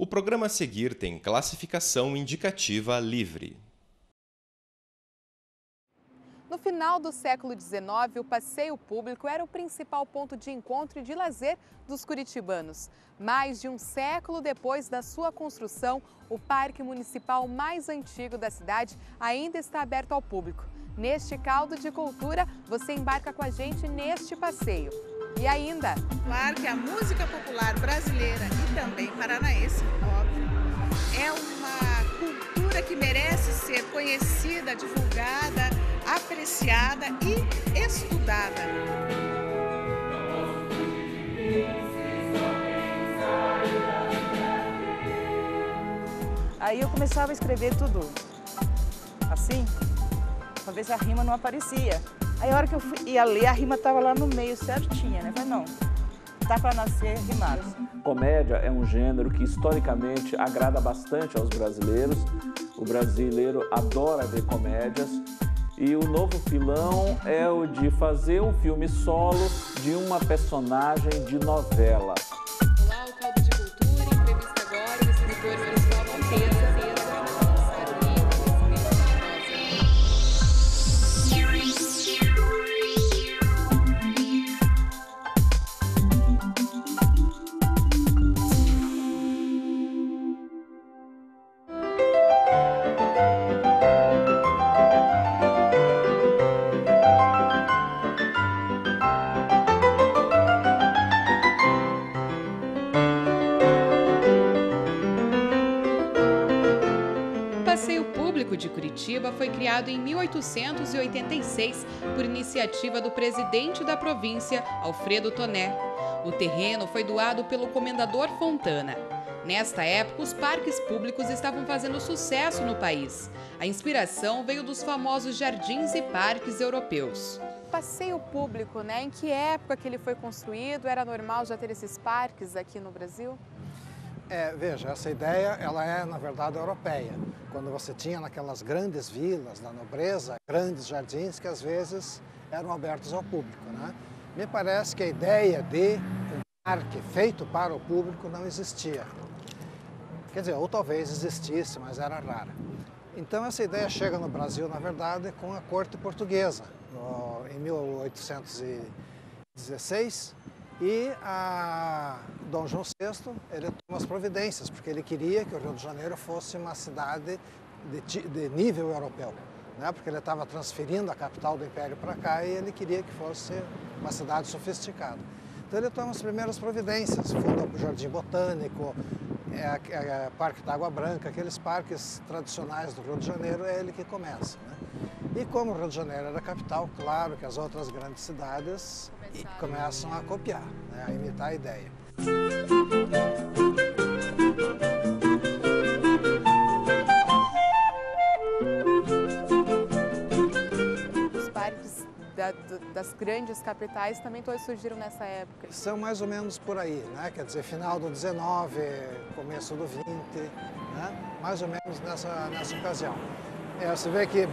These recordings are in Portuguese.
O programa a seguir tem classificação indicativa livre. No final do século XIX, o passeio público era o principal ponto de encontro e de lazer dos curitibanos. Mais de um século depois da sua construção, o parque municipal mais antigo da cidade ainda está aberto ao público. Neste caldo de cultura, você embarca com a gente neste passeio. E ainda... Claro que a música popular brasileira e também paranaense, óbvio, é uma cultura que merece ser conhecida, divulgada, apreciada e estudada. Aí eu começava a escrever tudo assim, para ver se a rima não aparecia. Aí a hora que eu ia ler, a rima estava lá no meio certinha, né? Falei, não, tá para nascer rimado. Comédia é um gênero que historicamente agrada bastante aos brasileiros. O brasileiro adora ver comédias. E o novo filão é o de fazer um filme solo de uma personagem de novela. Olá, o caldo de cultura, entrevista agora, os escritores eles falam terça. De Curitiba foi criado em 1886 por iniciativa do presidente da província, Alfredo Toné. O terreno foi doado pelo comendador Fontana. Nesta época, os parques públicos estavam fazendo sucesso no país. A inspiração veio dos famosos jardins e parques europeus. Passeio público, né? Em que época que ele foi construído? Era normal já ter esses parques aqui no Brasil? Veja, essa ideia ela é, na verdade, europeia. Quando você tinha naquelas grandes vilas da nobreza, grandes jardins que às vezes eram abertos ao público, né? Me parece que a ideia de um parque feito para o público não existia. Quer dizer, ou talvez existisse, mas era rara. Então essa ideia chega no Brasil, na verdade, com a corte portuguesa, em 1816. E Dom João VI, ele tomou as providências, porque ele queria que o Rio de Janeiro fosse uma cidade de nível europeu, né? Porque ele estava transferindo a capital do Império para cá e ele queria que fosse uma cidade sofisticada. Então ele toma as primeiras providências, funda o Jardim Botânico, Parque da Água Branca, aqueles parques tradicionais do Rio de Janeiro, é ele que começa, né? E como o Rio de Janeiro era a capital, claro que as outras grandes cidades começam a copiar, né, a imitar a ideia. Os parques das grandes capitais também todos surgiram nessa época? São mais ou menos por aí, né? Quer dizer, final do 19, começo do 20, né? Mais ou menos nessa ocasião. Você vê que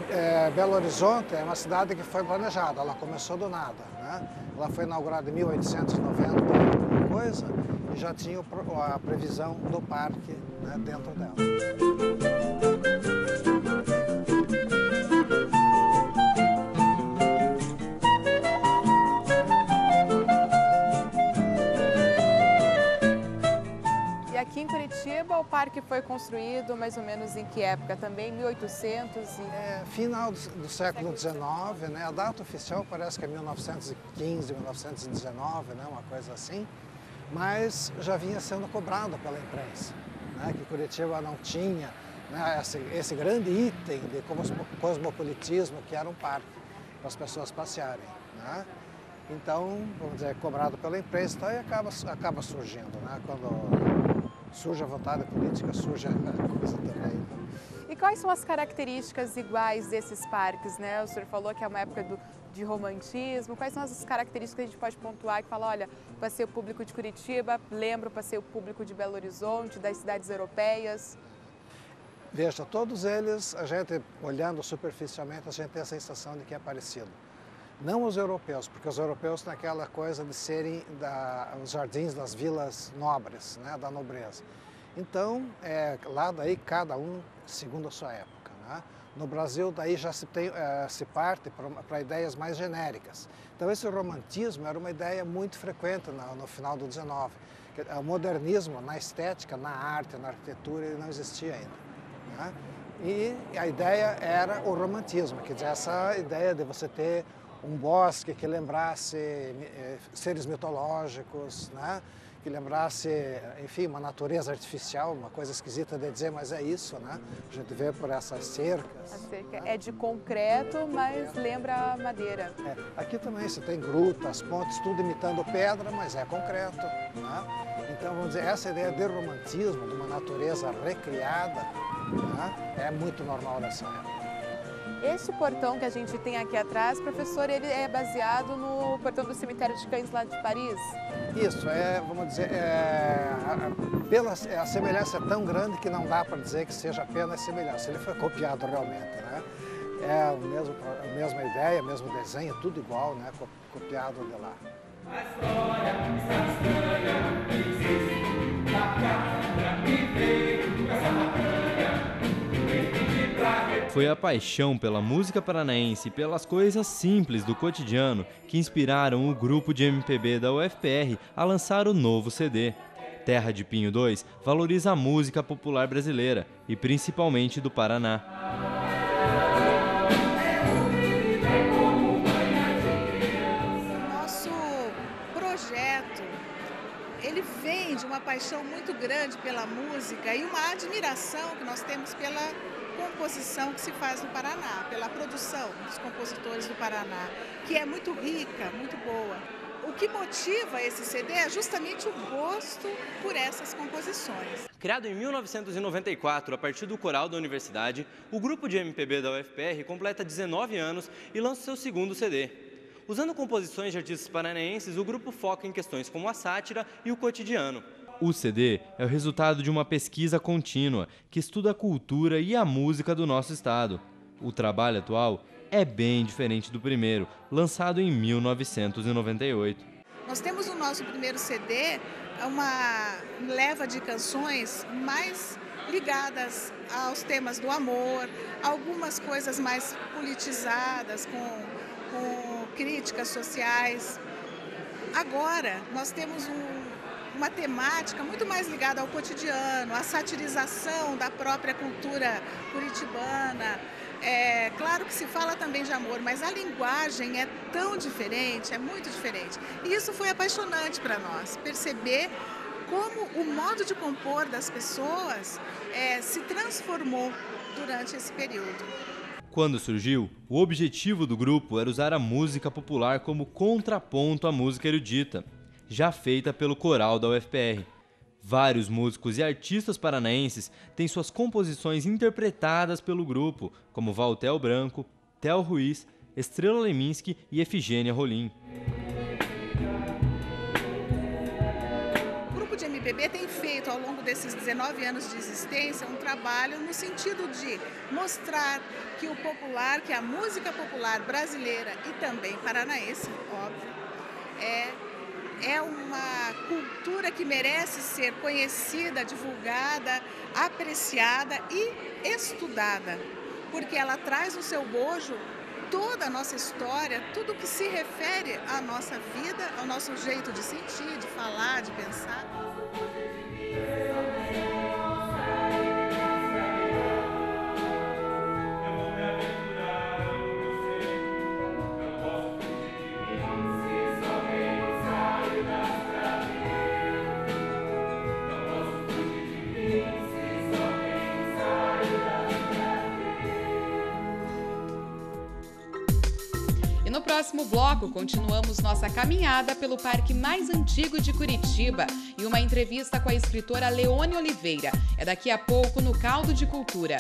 Belo Horizonte é uma cidade que foi planejada, ela começou do nada, né? Ela foi inaugurada em 1890, alguma coisa, e já tinha a previsão do parque, né, dentro dela. E aqui em Curitiba, o parque foi construído mais ou menos em que época? Também 1800 e... Final do século XIX, né? A data oficial parece que é 1915, 1919, né? Uma coisa assim. Mas já vinha sendo cobrado pela imprensa, né? Que Curitiba não tinha, né, esse grande item de cosmopolitismo que era um parque para as pessoas passearem, né? Então, vamos dizer, cobrado pela imprensa, então, e acaba surgindo, né? Quando surge a vontade política, surge a coisa também. E quais são as características iguais desses parques, né? O senhor falou que é uma época de romantismo. Quais são as características que a gente pode pontuar que fala, olha, o passeio público de Curitiba lembra o passeio público de Belo Horizonte, das cidades europeias? Veja, todos eles, a gente, olhando superficialmente, a gente tem a sensação de que é parecido. Não os europeus, porque os europeus têm aquela coisa de serem os jardins das vilas nobres, né, da nobreza. Então, lá daí cada um segundo a sua época, né? No Brasil daí já se parte para ideias mais genéricas. Então esse romantismo era uma ideia muito frequente no final do XIX. O modernismo na estética, na arte, na arquitetura, ele não existia ainda, né? E a ideia era o romantismo, quer dizer, essa ideia de você ter um bosque que lembrasse seres mitológicos, né? Que lembrasse, enfim, uma natureza artificial, uma coisa esquisita de dizer, mas é isso, né? A gente vê por essas cercas. A cerca é de concreto, mas lembra madeira. Aqui também você tem grutas, pontes, tudo imitando pedra, mas é concreto, né? Então, vamos dizer, essa ideia de romantismo, de uma natureza recriada, né? É muito normal nessa época. Este portão que a gente tem aqui atrás, professor, ele é baseado no portão do cemitério de Cães lá de Paris? Isso, vamos dizer, a semelhança é tão grande que não dá para dizer que seja apenas semelhança. Ele foi copiado realmente, né? É a mesma ideia, o mesmo desenho, tudo igual, né? Copiado de lá. A história está estranha, existe bacana, me veio essa bacana. Foi a paixão pela música paranaense e pelas coisas simples do cotidiano que inspiraram o grupo de MPB da UFPR a lançar o novo CD. Terra de Pinho 2 valoriza a música popular brasileira e principalmente do Paraná. Nosso projeto, ele vem de uma paixão muito grande pela música e uma admiração que nós temos pela composição que se faz no Paraná, pela produção dos compositores do Paraná, que é muito rica, muito boa. O que motiva esse CD é justamente o gosto por essas composições. Criado em 1994, a partir do coral da universidade, o grupo de MPB da UFPR completa 19 anos e lança seu segundo CD. Usando composições de artistas paranaenses, o grupo foca em questões como a sátira e o cotidiano. O CD é o resultado de uma pesquisa contínua que estuda a cultura e a música do nosso estado. O trabalho atual é bem diferente do primeiro, lançado em 1998. Nós temos no nosso primeiro CD uma leva de canções mais ligadas aos temas do amor, algumas coisas mais politizadas, com críticas sociais. Agora, nós temos uma temática muito mais ligada ao cotidiano, à satirização da própria cultura curitibana. É claro que se fala também de amor, mas a linguagem é tão diferente, é muito diferente. E isso foi apaixonante para nós, perceber como o modo de compor das pessoas se transformou durante esse período. Quando surgiu, o objetivo do grupo era usar a música popular como contraponto à música erudita, já feita pelo coral da UFPR. Vários músicos e artistas paranaenses têm suas composições interpretadas pelo grupo, como Valtel Branco, Theo Ruiz, Estrela Leminski e Efigênia Rolim. O grupo de MPB tem feito, ao longo desses 19 anos de existência, um trabalho no sentido de mostrar que o popular, que a música popular brasileira e também paranaense, óbvio, é uma cultura que merece ser conhecida, divulgada, apreciada e estudada, porque ela traz no seu bojo toda a nossa história, tudo que se refere à nossa vida, ao nosso jeito de sentir, de falar, de pensar. No próximo bloco, continuamos nossa caminhada pelo parque mais antigo de Curitiba e uma entrevista com a escritora Leone Oliveira. É daqui a pouco no Caldo de Cultura.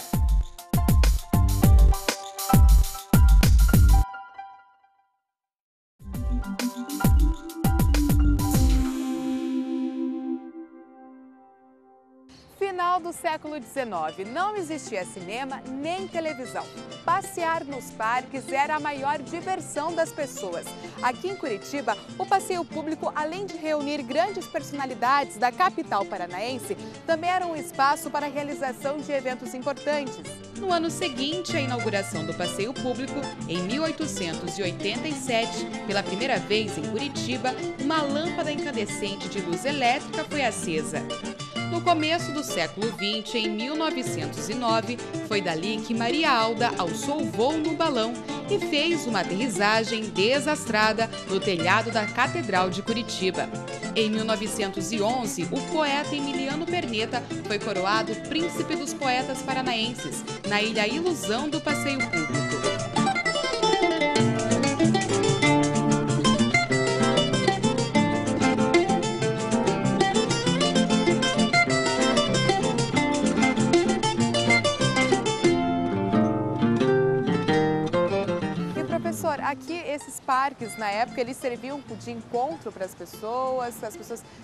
Final do século XIX, não existia cinema nem televisão. Passear nos parques era a maior diversão das pessoas. Aqui em Curitiba, o passeio público, além de reunir grandes personalidades da capital paranaense, também era um espaço para a realização de eventos importantes. No ano seguinte à inauguração do passeio público, em 1887, pela primeira vez em Curitiba, uma lâmpada incandescente de luz elétrica foi acesa. No começo do século XX, em 1909, foi dali que Maria Alda alçou voo no balão e fez uma aterrissagem desastrada no telhado da Catedral de Curitiba. Em 1911, o poeta Emiliano Perneta foi coroado Príncipe dos Poetas Paranaenses, na Ilha Ilusão do Passeio Público. Aqui, esses parques, na época, eles serviam de encontro para as pessoas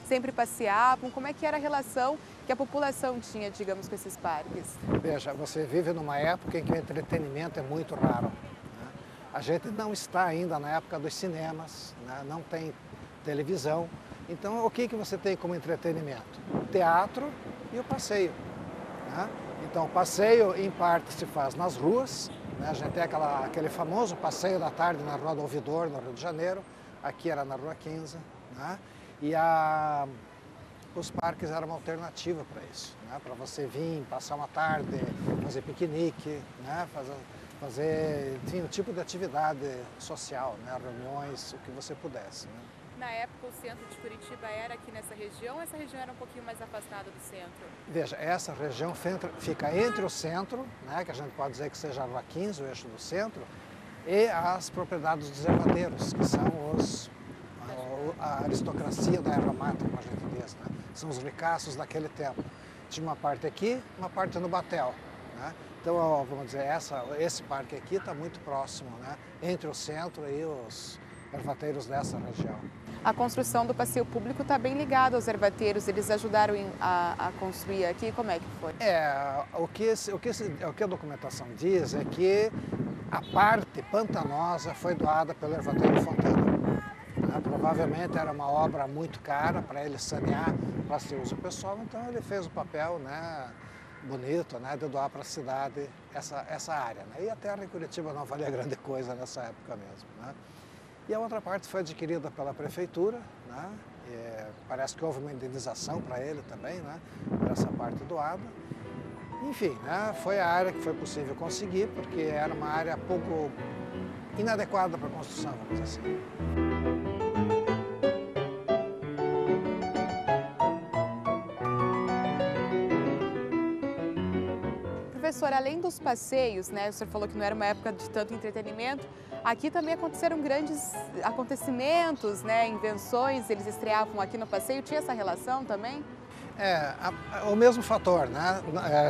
sempre passeavam. Como é que era a relação que a população tinha, digamos, com esses parques? Veja, você vive numa época em que o entretenimento é muito raro, né? A gente não está ainda na época dos cinemas, né? Não tem televisão. Então, o que você tem como entretenimento? O teatro e o passeio, né? Então, o passeio, em parte, se faz nas ruas. A gente tem aquele famoso passeio da tarde na Rua do Ouvidor, no Rio de Janeiro. Aqui era na Rua 15. Né? E os parques eram uma alternativa para isso. Né? Para você vir, passar uma tarde, fazer piquenique, né? fazer enfim, um tipo de atividade social, né? Reuniões, o que você pudesse. Né? Na época, o centro de Curitiba era aqui nessa região ou essa região era um pouquinho mais afastada do centro? Veja, essa região fica entre o centro, né, que a gente pode dizer que seja a Rua 15, o eixo do centro, e as propriedades dos ervateiros, que são a aristocracia da erva mata, como a gente diz, né? São os ricaços daquele tempo. Tinha uma parte aqui, uma parte no Batel. Né? Então, vamos dizer, esse parque aqui está muito próximo, né, entre o centro e os ervateiros dessa região. A construção do passeio público está bem ligada aos ervateiros, eles ajudaram a construir aqui, como é que foi? O que a documentação diz é que a parte pantanosa foi doada pelo Ervateiro Fontana. Provavelmente era uma obra muito cara para ele sanear para seu uso pessoal, então ele fez o papel, né, bonito, né, de doar para a cidade essa área. Né? E a terra em Curitiba não valia grande coisa nessa época mesmo. Né? E a outra parte foi adquirida pela prefeitura, né? Parece que houve uma indenização para ele também, né? Por essa parte doada. Enfim, né? Foi a área que foi possível conseguir, porque era uma área pouco inadequada para a construção, vamos dizer assim. Professor, além dos passeios, né, o senhor falou que não era uma época de tanto entretenimento, aqui também aconteceram grandes acontecimentos, né, invenções, eles estreavam aqui no passeio, tinha essa relação também? O mesmo fator, né?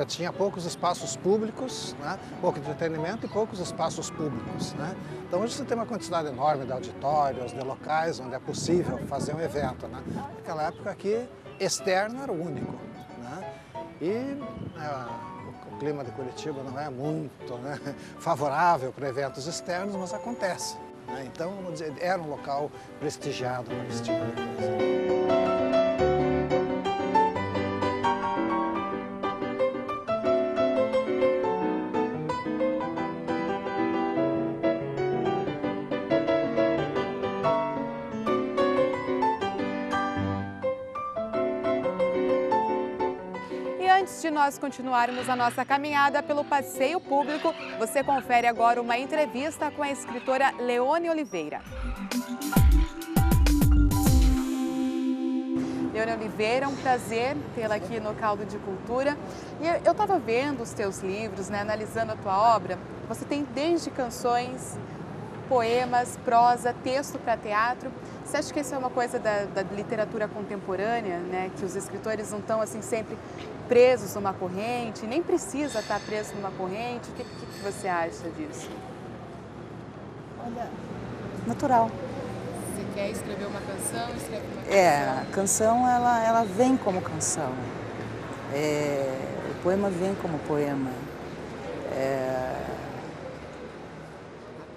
Tinha poucos espaços públicos, né? Pouco entretenimento e poucos espaços públicos, né? Então hoje você tem uma quantidade enorme de auditórios, de locais onde é possível fazer um evento, né? Naquela época aqui, externo era o único, né? E o clima de Curitiba não é muito, né, favorável para eventos externos, mas acontece, né? Então, vamos dizer, era um local prestigiado para esse tipo de coisa. Antes de nós continuarmos a nossa caminhada pelo passeio público, você confere agora uma entrevista com a escritora Leone Oliveira. Leone Oliveira, é um prazer tê-la aqui no Caldo de Cultura. E eu estava vendo os teus livros, né, analisando a tua obra. Você tem desde canções, poemas, prosa, texto para teatro. Você acha que isso é uma coisa da literatura contemporânea, né? Que os escritores não estão assim sempre presos numa corrente, nem precisa estar preso numa corrente? O que você acha disso? Olha, natural. Você quer escrever uma canção, escreve uma canção? A canção ela vem como canção. O poema vem como poema.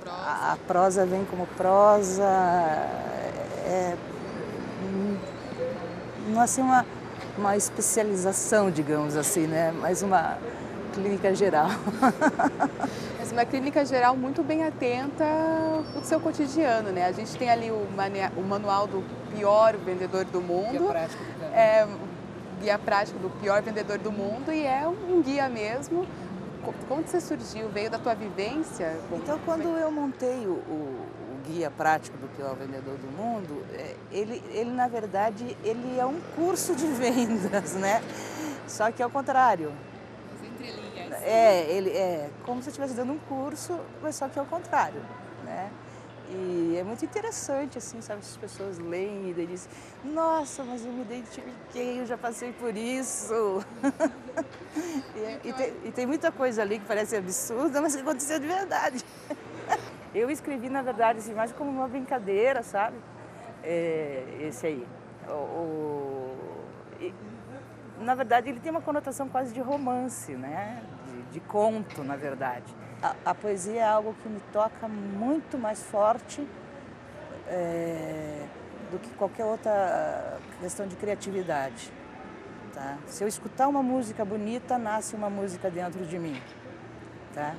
A prosa vem como prosa. Não assim uma especialização, digamos assim, né? Mas uma clínica geral. Mas uma clínica geral muito bem atenta ao seu cotidiano, né? A gente tem ali o manual do pior vendedor do mundo. Guia prático do pior vendedor do mundo, e é um guia mesmo. Como você surgiu? Veio da tua vivência? Então, quando eu montei o guia prático do pior vendedor do mundo, ele na verdade, ele é um curso de vendas, né? Só que ao contrário. As entrelinhas. Ele é como se eu estivesse dando um curso, mas só que ao contrário, né? E é muito interessante, assim, sabe? As pessoas leem e dizem, nossa, mas eu me identifiquei, eu já passei por isso. e tem muita coisa ali que parece absurda, mas que aconteceu de verdade. Eu escrevi, na verdade, assim, mais como uma brincadeira, sabe? Esse aí. Na verdade, ele tem uma conotação quase de romance, né? De conto, na verdade. A poesia é algo que me toca muito mais forte do que qualquer outra questão de criatividade. Tá? Se eu escutar uma música bonita, nasce uma música dentro de mim. Tá?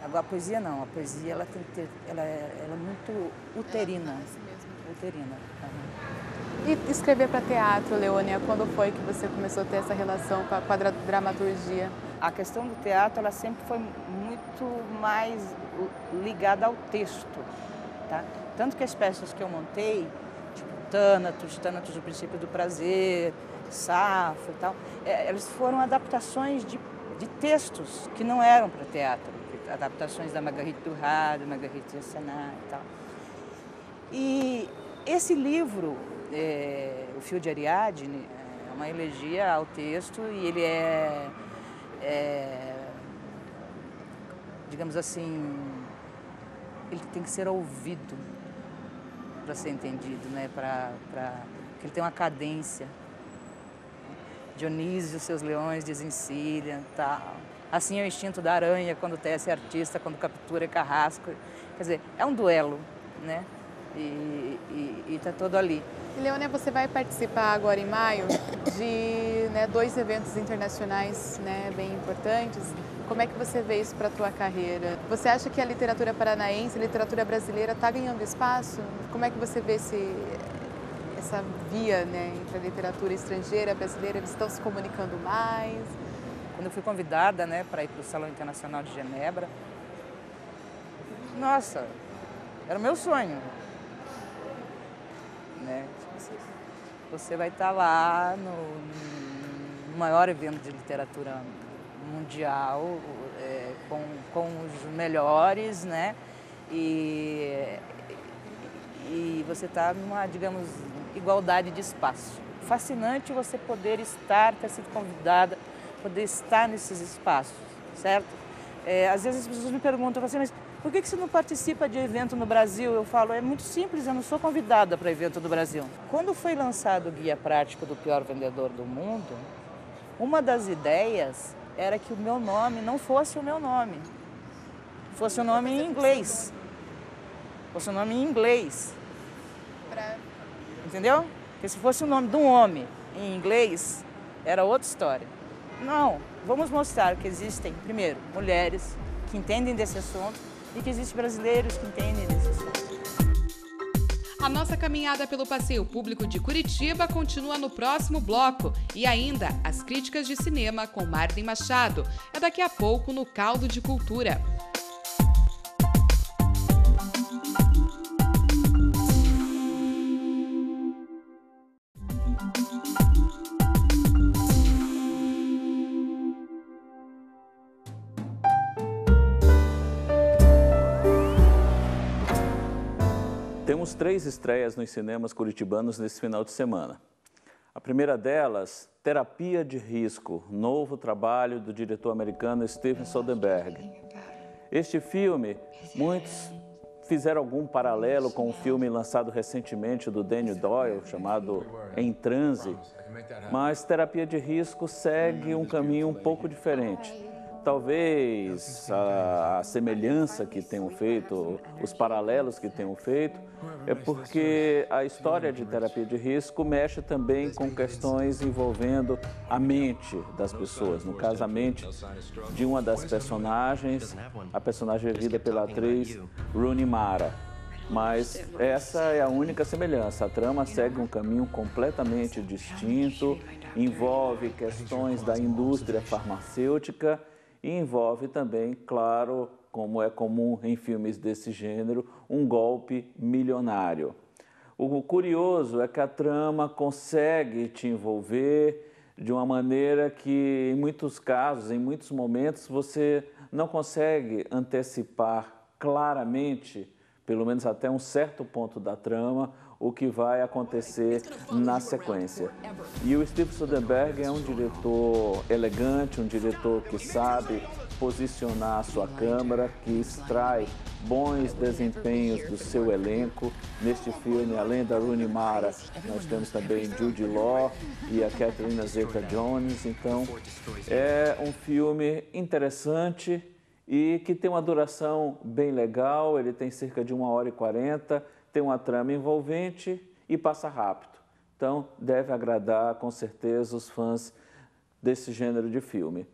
Agora, a poesia não. A poesia ela tem que ter, ela é muito uterina. Uterina. E escrever para teatro, Leônia, quando foi que você começou a ter essa relação com a dramaturgia? A questão do teatro, ela sempre foi muito mais ligada ao texto, tá? Tanto que as peças que eu montei, tipo Tânatos, O Princípio do Prazer, Safo e tal, elas foram adaptações de textos que não eram para teatro, adaptações da Marguerite Duras, da Marguerite Yourcenar e tal. E esse livro, O Fio de Ariadne, é uma elegia ao texto e ele digamos assim, ele tem que ser ouvido para ser entendido, né? Porque ele tem uma cadência. Dionísio, seus leões desencilham, tal. Assim é o instinto da aranha quando tece artista, quando captura carrasco. Quer dizer, é um duelo, né? E tá todo ali. E, Leônia, você vai participar agora em maio de 2 eventos internacionais, né, bem importantes. Como é que você vê isso para a tua carreira? Você acha que a literatura paranaense, a literatura brasileira está ganhando espaço? Como é que você vê essa via, né, entre a literatura estrangeira e a brasileira? Eles estão se comunicando mais? Quando eu fui convidada, né, para ir para o Salão Internacional de Genebra, nossa, era o meu sonho. Né? Você vai estar lá no maior evento de literatura mundial, com os melhores, né? E você está numa, digamos, igualdade de espaço. Fascinante você poder estar, ter sido convidada, poder estar nesses espaços, certo? Às vezes as pessoas me perguntam assim, mas por que você não participa de evento no Brasil? Eu falo, é muito simples, eu não sou convidada para evento do Brasil. Quando foi lançado o Guia Prático do Pior Vendedor do Mundo, uma das ideias era que o meu nome não fosse o meu nome, fosse o nome em inglês. Fosse o nome em inglês. Entendeu? Porque se fosse o nome de um homem em inglês, era outra história. Não, vamos mostrar que existem, primeiro, mulheres que entendem desse assunto, e que existem brasileiros que entendem desse assunto. A nossa caminhada pelo Passeio Público de Curitiba continua no próximo bloco. E ainda, as críticas de cinema com Marden Machado. É daqui a pouco no Caldo de Cultura. Temos 3 estreias nos cinemas curitibanos nesse final de semana. A primeira delas, Terapia de Risco, novo trabalho do diretor americano Steven Soderbergh. Este filme, muitos fizeram algum paralelo com um filme lançado recentemente do Daniel Doyle, chamado Em Transe, mas Terapia de Risco segue um caminho um pouco diferente. Talvez a semelhança que tenham feito, os paralelos que tenham feito, é porque a história de Terapia de Risco mexe também com questões envolvendo a mente das pessoas. No caso, a mente de uma das personagens, a personagem vivida pela atriz Rooney Mara. Mas essa é a única semelhança. A trama segue um caminho completamente distinto, envolve questões da indústria farmacêutica e envolve também, claro, como é comum em filmes desse gênero, um golpe milionário. O curioso é que a trama consegue te envolver de uma maneira que, em muitos casos, em muitos momentos, você não consegue antecipar claramente, pelo menos até um certo ponto da trama, o que vai acontecer na sequência. E o Steven Soderbergh é um diretor elegante, um diretor que sabe posicionar a sua câmera, que extrai bons desempenhos do seu elenco. Neste filme, além da Rooney Mara, nós temos também Jude Law e a Catherine Zeta-Jones. Então, é um filme interessante e que tem uma duração bem legal. Ele tem cerca de 1h40, tem uma trama envolvente e passa rápido. Então, deve agradar, com certeza, os fãs desse gênero de filme.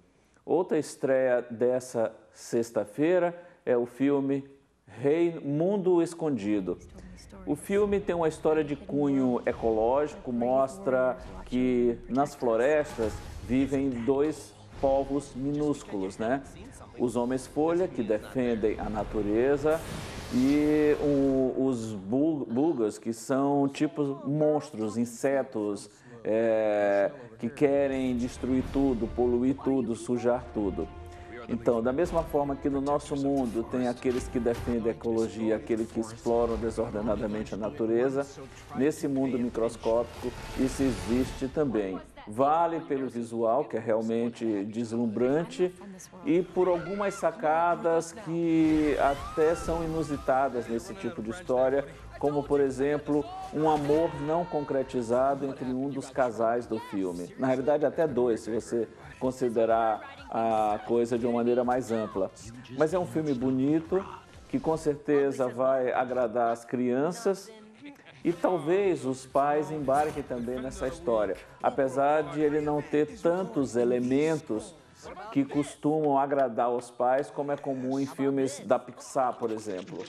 Outra estreia dessa sexta-feira é o filme Mundo Escondido. O filme tem uma história de cunho ecológico, mostra que nas florestas vivem dois povos minúsculos, né? Os homens-folha, que defendem a natureza, e os bugas, que são tipos monstros, insetos, que querem destruir tudo, poluir tudo, sujar tudo. Então, da mesma forma que no nosso mundo tem aqueles que defendem a ecologia, aqueles que exploram desordenadamente a natureza, nesse mundo microscópico isso existe também. Vale pelo visual, que é realmente deslumbrante, e por algumas sacadas que até são inusitadas nesse tipo de história, como, por exemplo, um amor não concretizado entre um dos casais do filme. Na realidade, até dois, se você considerar a coisa de uma maneira mais ampla. Mas é um filme bonito, que com certeza vai agradar as crianças e talvez os pais embarquem também nessa história, apesar de ele não ter tantos elementos que costumam agradar os pais, como é comum em filmes da Pixar, por exemplo.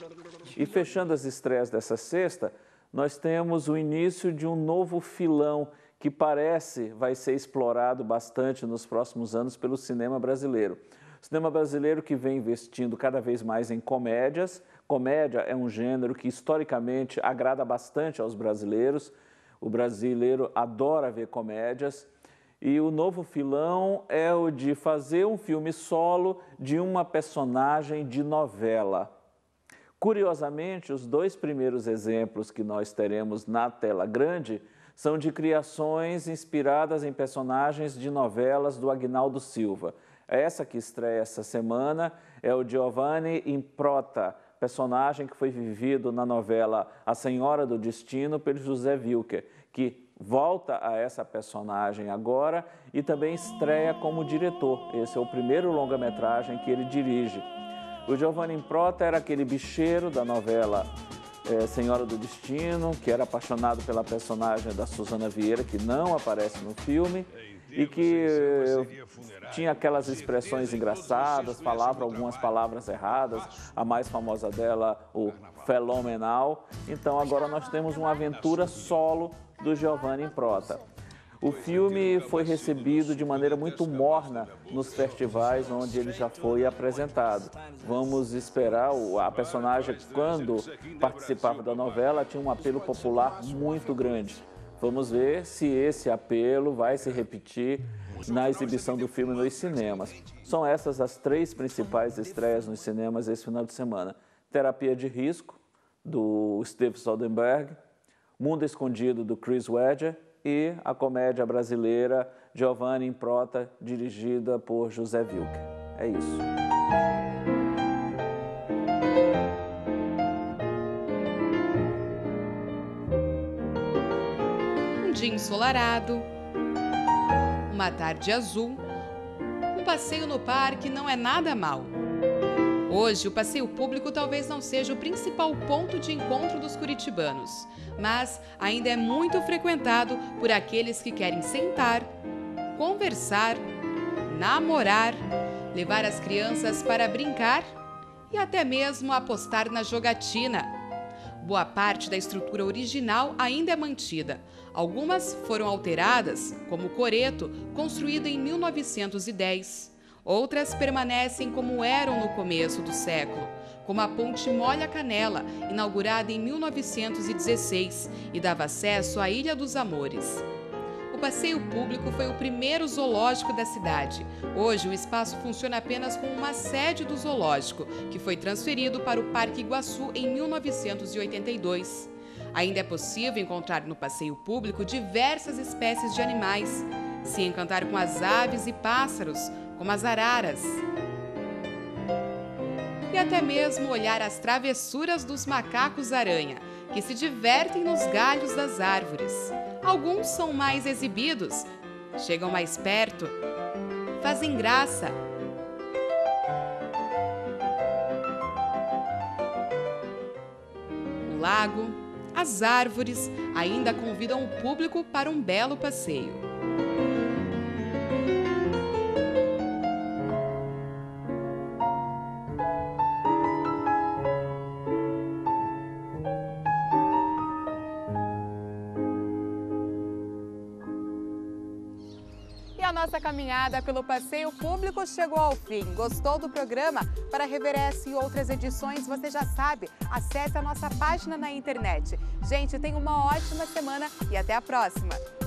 E fechando as estreias dessa sexta, nós temos o início de um novo filão que parece vai ser explorado bastante nos próximos anos pelo cinema brasileiro. O cinema brasileiro que vem investindo cada vez mais em comédias. Comédia é um gênero que historicamente agrada bastante aos brasileiros. O brasileiro adora ver comédias. E o novo filão é o de fazer um filme solo de uma personagem de novela. Curiosamente, os dois primeiros exemplos que nós teremos na tela grande são de criações inspiradas em personagens de novelas do Aguinaldo Silva. Essa que estreia essa semana é o Giovanni Improta, personagem que foi vivido na novela A Senhora do Destino pelo José Wilker, que volta a essa personagem agora e também estreia como diretor. Esse é o primeiro longa-metragem que ele dirige. O Giovanni Improta era aquele bicheiro da novela Senhora do Destino, que era apaixonado pela personagem da Suzana Vieira, que não aparece no filme, e que tinha aquelas expressões engraçadas, falava algumas palavras erradas, a mais famosa dela, o fenomenal. Então agora nós temos uma aventura solo do Giovanni Improta. O filme foi recebido de maneira muito morna nos festivais onde ele já foi apresentado. Vamos esperar, a personagem, quando participava da novela, tinha um apelo popular muito grande. Vamos ver se esse apelo vai se repetir na exibição do filme nos cinemas. São essas as três principais estreias nos cinemas esse final de semana. Terapia de Risco, do Steven Soderbergh, Mundo Escondido, do Chris Wedger, e a comédia brasileira Giovanni Improta, dirigida por José Wilker. É isso. dia ensolarado, uma tarde azul, um passeio no parque não é nada mal. Hoje, o passeio público talvez não seja o principal ponto de encontro dos curitibanos, mas ainda é muito frequentado por aqueles que querem sentar, conversar, namorar, levar as crianças para brincar e até mesmo apostar na jogatina. Boa parte da estrutura original ainda é mantida. Algumas foram alteradas, como o coreto, construído em 1910. Outras permanecem como eram no começo do século, como a Ponte Molha Canela, inaugurada em 1916 e dava acesso à Ilha dos Amores. O passeio público foi o primeiro zoológico da cidade. Hoje, o espaço funciona apenas como uma sede do zoológico, que foi transferido para o Parque Iguaçu em 1982. Ainda é possível encontrar no passeio público diversas espécies de animais, se encantar com as aves e pássaros, como as araras. E até mesmo olhar as travessuras dos macacos-aranha, que se divertem nos galhos das árvores. Alguns são mais exibidos, chegam mais perto, fazem graça. O lago, as árvores ainda convidam o público para um belo passeio. A nossa caminhada pelo passeio público chegou ao fim. Gostou do programa? Para rever essa e outras edições, você já sabe, acesse a nossa página na internet. Gente, tenha uma ótima semana e até a próxima!